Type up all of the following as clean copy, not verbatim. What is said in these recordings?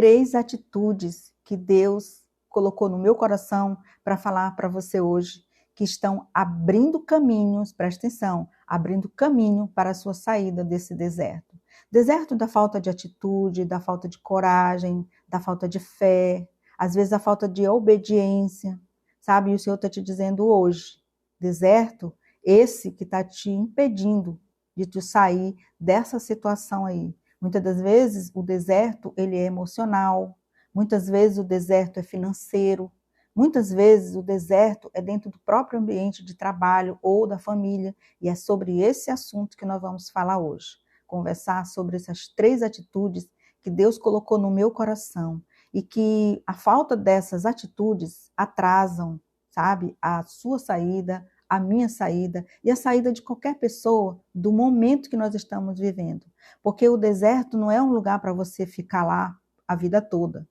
3 atitudes que Deus colocou no meu coração para falar para você hoje, que estão abrindo caminhos, presta atenção, abrindo caminho para a sua saída desse deserto. Deserto da falta de atitude, da falta de coragem, da falta de fé, às vezes da falta de obediência, sabe? E o Senhor está te dizendo hoje, deserto, esse que está te impedindo de tu sair dessa situação aí. Muitas das vezes o deserto ele é emocional, muitas vezes o deserto é financeiro, muitas vezes o deserto é dentro do próprio ambiente de trabalho ou da família, e é sobre esse assunto que nós vamos falar hoje. Conversar sobre essas 3 atitudes que Deus colocou no meu coração e que a falta dessas atitudes atrasam, sabe, a sua saída, a minha saída e a saída de qualquer pessoa do momento que nós estamos vivendo. Porque o deserto não é um lugar para você ficar lá a vida toda.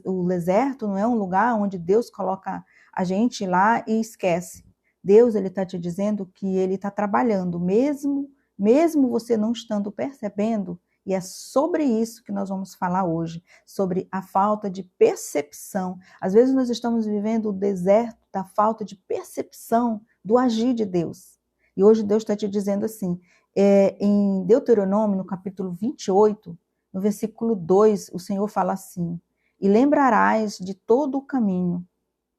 O deserto não é um lugar onde Deus coloca a gente lá e esquece. Deus ele está te dizendo que ele está trabalhando, mesmo você não estando percebendo, e é sobre isso que nós vamos falar hoje, sobre a falta de percepção. Às vezes nós estamos vivendo o deserto da falta de percepção do agir de Deus. E hoje Deus está te dizendo assim, em Deuteronômio, no capítulo 28, no versículo 2, o Senhor fala assim, e lembrarás de todo o caminho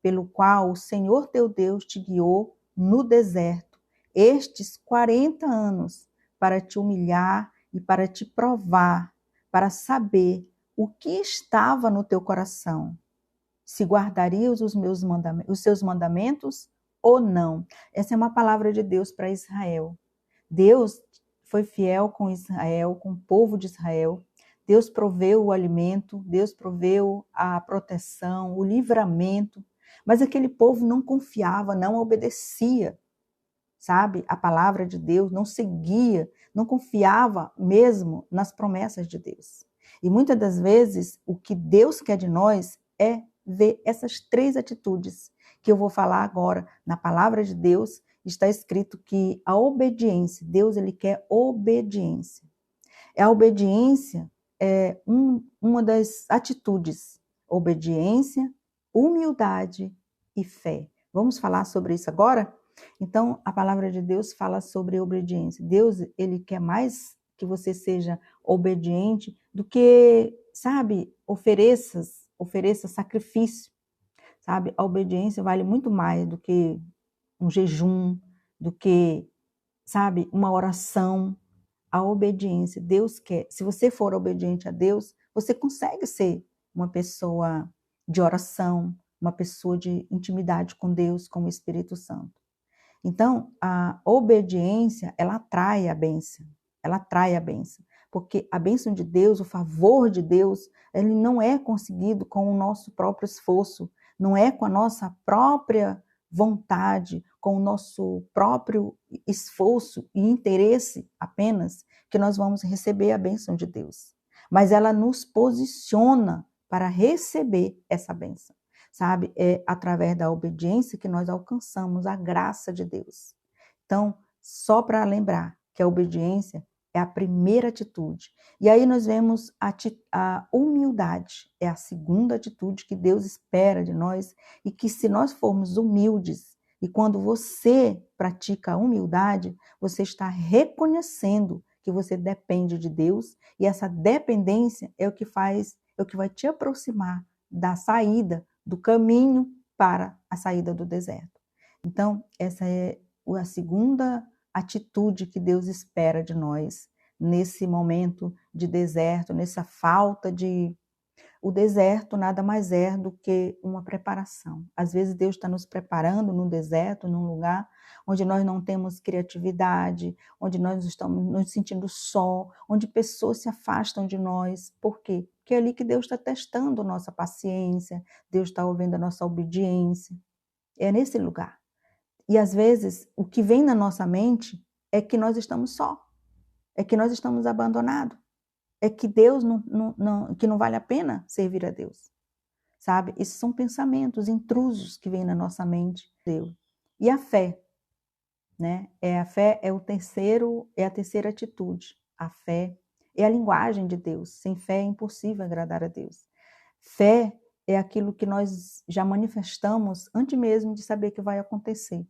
pelo qual o Senhor teu Deus te guiou no deserto, estes 40 anos, para te humilhar e para te provar, para saber o que estava no teu coração, se guardarias os seus mandamentos ou não. Essa é uma palavra de Deus para Israel. Deus foi fiel com Israel, com o povo de Israel. Deus proveu o alimento, Deus proveu a proteção, o livramento, mas aquele povo não confiava, não obedecia, sabe? A palavra de Deus, não seguia, não confiava mesmo nas promessas de Deus. E muitas das vezes, o que Deus quer de nós é ver essas 3 atitudes que eu vou falar agora. Na palavra de Deus está escrito que a obediência, Deus ele quer obediência. A obediência é uma das atitudes. Obediência, humildade e fé. Vamos falar sobre isso agora? Então, a palavra de Deus fala sobre obediência. Deus, ele quer mais que você seja obediente do que, sabe, ofereça sacrifício, sabe? A obediência vale muito mais do que um jejum, do que, sabe, uma oração. A obediência, Deus quer. Se você for obediente a Deus, você consegue ser uma pessoa de oração, uma pessoa de intimidade com Deus, com o Espírito Santo. Então, a obediência, ela atrai a bênção. Ela atrai a bênção. Porque a bênção de Deus, o favor de Deus, ele não é conseguido com o nosso próprio esforço, não é com a nossa própria vontade, com o nosso próprio esforço e interesse apenas, que nós vamos receber a bênção de Deus. Mas ela nos posiciona para receber essa bênção. Sabe? É através da obediência que nós alcançamos a graça de Deus. Então, só para lembrar que a obediência é a primeira atitude. E aí nós vemos a humildade, é a segunda atitude que Deus espera de nós e que se nós formos humildes, e quando você pratica a humildade, você está reconhecendo que você depende de Deus e essa dependência é o que vai te aproximar da saída, do caminho para a saída do deserto. Então, essa é a segunda atitude que Deus espera de nós nesse momento de deserto, nessa falta de... O deserto nada mais é do que uma preparação. Às vezes Deus está nos preparando num deserto, num lugar onde nós não temos criatividade, onde nós estamos nos sentindo só, onde pessoas se afastam de nós. Por quê? Porque é ali que Deus está testando nossa paciência, Deus está ouvindo a nossa obediência. É nesse lugar. E às vezes o que vem na nossa mente é que nós estamos só, é que nós estamos abandonados. É que Deus que não vale a pena servir a Deus, sabe? Esses são pensamentos intrusos que vêm na nossa mente. Deus. E a fé, né? A fé é a terceira atitude. A fé é a linguagem de Deus. Sem fé é impossível agradar a Deus. Fé é aquilo que nós já manifestamos antes mesmo de saber que vai acontecer.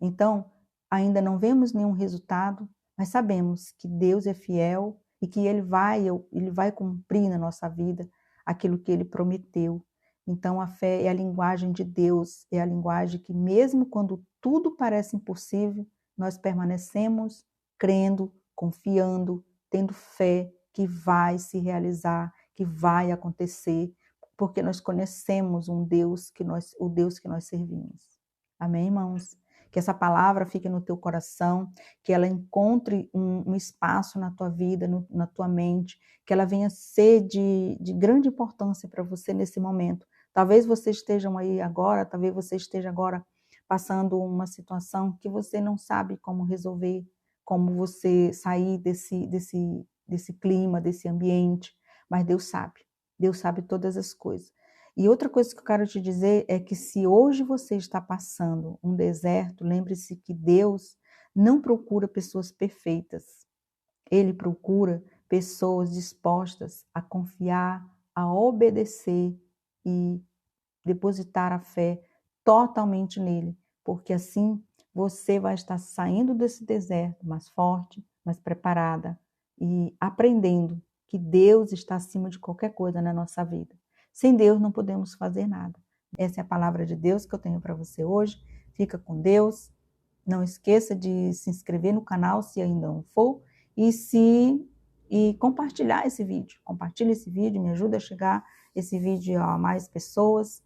Então, ainda não vemos nenhum resultado, mas sabemos que Deus é fiel e que Ele vai cumprir na nossa vida aquilo que Ele prometeu. Então, a fé é a linguagem de Deus, é a linguagem que mesmo quando tudo parece impossível, nós permanecemos crendo, confiando, tendo fé que vai se realizar, que vai acontecer, porque nós conhecemos o Deus que nós servimos. Amém, irmãos? Que essa palavra fique no teu coração, que ela encontre um espaço na tua vida, na tua mente, que ela venha ser de grande importância para você nesse momento. Talvez você esteja aí agora, talvez você esteja agora passando uma situação que você não sabe como resolver, como você sair desse clima, desse ambiente, mas Deus sabe todas as coisas. E outra coisa que eu quero te dizer é que se hoje você está passando um deserto, lembre-se que Deus não procura pessoas perfeitas. Ele procura pessoas dispostas a confiar, a obedecer e depositar a fé totalmente nele, porque assim você vai estar saindo desse deserto mais forte, mais preparada e aprendendo que Deus está acima de qualquer coisa na nossa vida. Sem Deus não podemos fazer nada. Essa é a palavra de Deus que eu tenho para você hoje. Fica com Deus. Não esqueça de se inscrever no canal se ainda não for e compartilhar esse vídeo. Compartilhe esse vídeo, me ajuda a chegar esse vídeo a mais pessoas